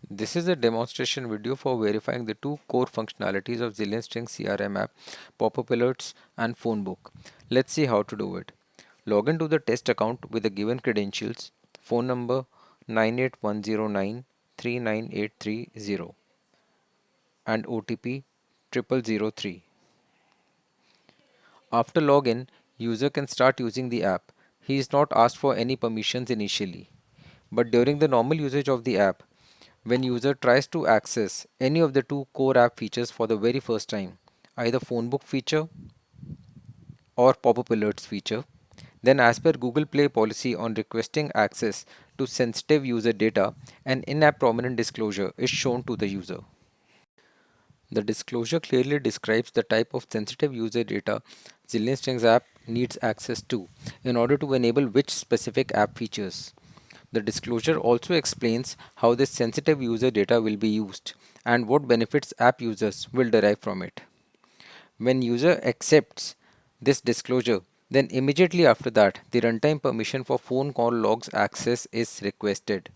This is a demonstration video for verifying the two core functionalities of Zillion String CRM app, pop-up alerts and phone book. Let's see how to do it. Log into the test account with the given credentials, phone number 98109398830 and OTP 0003. After login, user can start using the app. He is not asked for any permissions initially. But during the normal usage of the app, when user tries to access any of the two core app features for the very first time, either phone book feature or pop-up alerts feature, then as per Google Play policy on requesting access to sensitive user data, an in-app prominent disclosure is shown to the user. The disclosure clearly describes the type of sensitive user data Zillion Strings app needs access to in order to enable which specific app features. The disclosure also explains how this sensitive user data will be used and what benefits app users will derive from it. When user accepts this disclosure, then immediately after that, the runtime permission for phone call logs access is requested.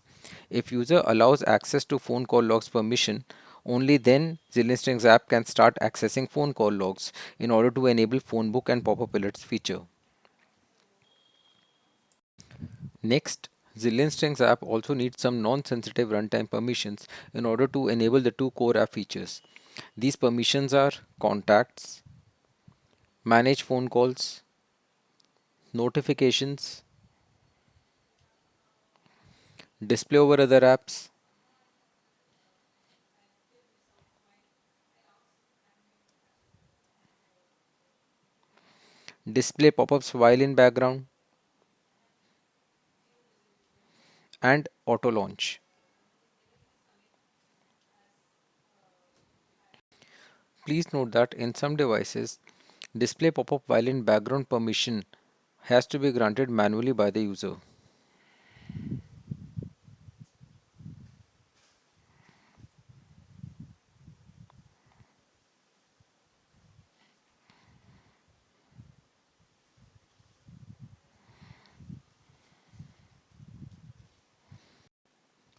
If user allows access to phone call logs permission, only then Zillion Strings app can start accessing phone call logs in order to enable phone book and pop-up alerts feature. Next, Zillion Strings app also needs some non-sensitive runtime permissions in order to enable the two core app features. These permissions are contacts, manage phone calls, notifications, display over other apps, display pop-ups while in background, and auto launch. Please note that in some devices, display pop-up while in background permission has to be granted manually by the user.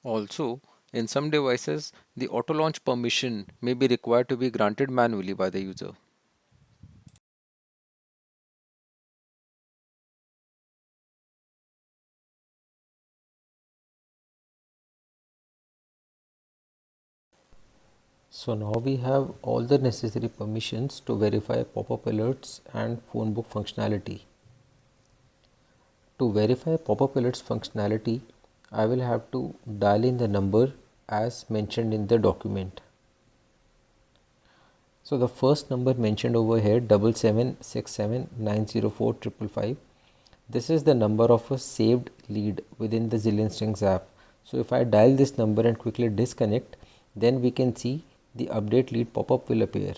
Also, in some devices, the auto launch permission may be required to be granted manually by the user. So now we have all the necessary permissions to verify pop-up alerts and phone book functionality. To verify pop-up alerts functionality, I will have to dial in the number as mentioned in the document. So the first number mentioned over here, 7767904555, this is the number of a saved lead within the Zillion Strings app. So if I dial this number and quickly disconnect, then we can see the update lead pop-up will appear.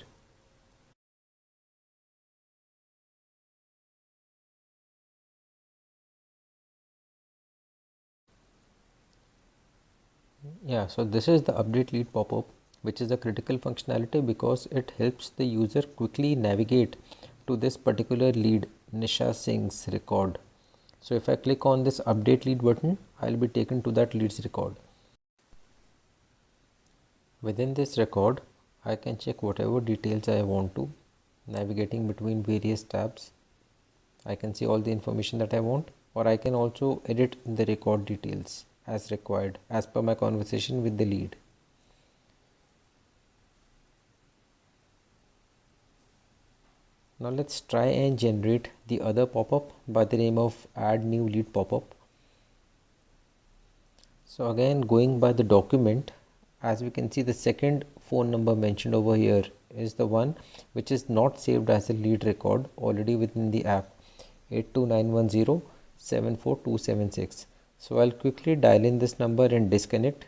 Yeah, so this is the update lead pop-up, which is a critical functionality because it helps the user quickly navigate to this particular lead, Nisha Singh's record. So if I click on this update lead button, I'll be taken to that leads record. Within this record, I can check whatever details I want to, navigating between various tabs. I can see all the information that I want, or I can also edit the record details as required as per my conversation with the lead. Now let's try and generate the other pop-up by the name of add new lead pop-up. So again, going by the document, as we can see, the second phone number mentioned over here is the one which is not saved as a lead record already within the app, 82910 So I'll quickly dial in this number and disconnect.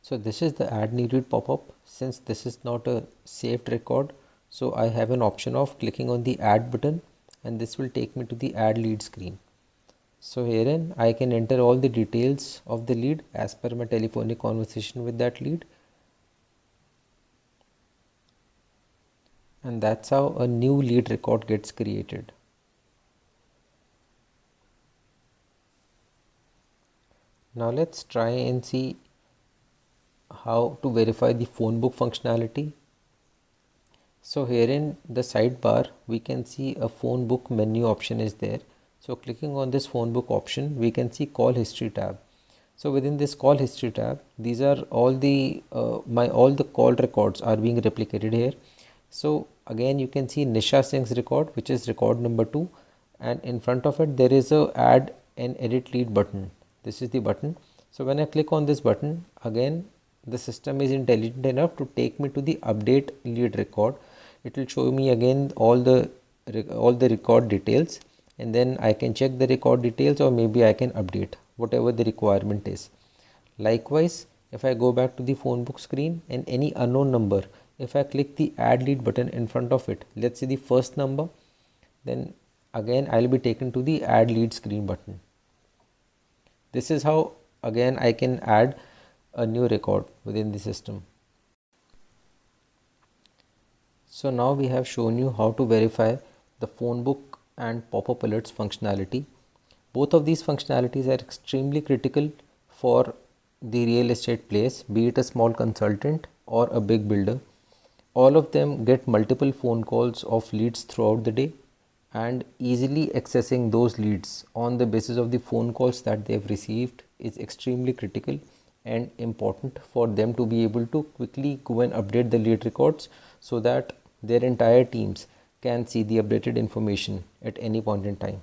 So this is the add new lead pop-up. Since this is not a saved record, so I have an option of clicking on the add button and this will take me to the add lead screen. So herein I can enter all the details of the lead as per my telephonic conversation with that lead. And that's how a new lead record gets created. Now let's try and see how to verify the phone book functionality. So here in the sidebar, we can see a phone book menu option is there. So clicking on this phone book option, we can see call history tab. So within this call history tab, these are all the all the call records are being replicated here. So again, you can see Nisha Singh's record, which is record number 2, and in front of it there is a add and edit lead button. This is the button. So when I click on this button, again the system is intelligent enough to take me to the update lead record. It will show me again all the record details, and then I can check the record details, or maybe I can update whatever the requirement is. Likewise, if I go back to the phone book screen and any unknown number, if I click the add lead button in front of it, let's say the first number, then again I'll be taken to the add lead screen button. This is how again I can add a new record within the system. So now we have shown you how to verify the phone book and pop-up alerts functionality. Both of these functionalities are extremely critical for the real estate place, be it a small consultant or a big builder. All of them get multiple phone calls of leads throughout the day, and easily accessing those leads on the basis of the phone calls that they have received is extremely critical and important for them to be able to quickly go and update the lead records, so that their entire teams can see the updated information at any point in time.